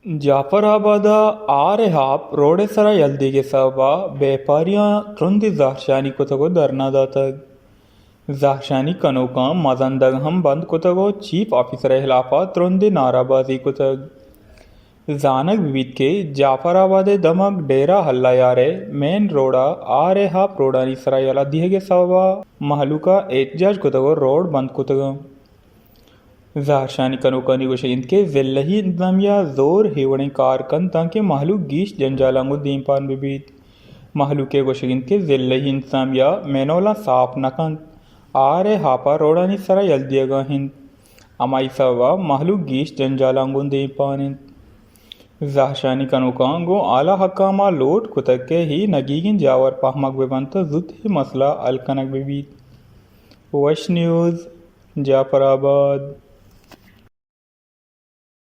ಜಾಫರಾಬಾದ ಆರೆ ಹಾಪ್ ರೋಡೆಸರ ಯಲ್ದಿಗೆ ಸಬಾ बेपारियां त्रुंदी जाहशानी कुतगो दरनादातग जाहशानी कनोका मजंदग हम बंद कुतगो चीफ ऑफिसर हिलाफा त्रुंदी नाराबाजी कुतग जानक विविध के जाफराबादे दमक डेरा हल्ला यारे मेन रोडा आरे हाप रोडानी सरायला दिहगे सबा महलुका एहतजाज कुतगो रोड बंद कुतगो जाहरशानी कनोकानी गोशगिंद के जिल्लही इंतजामिया जोर हेवणे कारकन ताकि महलूक गीश जंजालांगो दीपान बिबीत महलूके गोशगिंद के जिल्लही इंतजामिया मेनोला साफ नकन आरे हापा रोडानी सरा यल्दियगा हिंद अमाई सवा महलूक गीश जंजालांगो दीपान जाहरशानी कनोकांगो आला हकामा लोट कुतक के ही नगीगिन जावर पहमक बेबंत जुत ही मसला अलकनक बिबीत वश न्यूज़ जाफराबाद।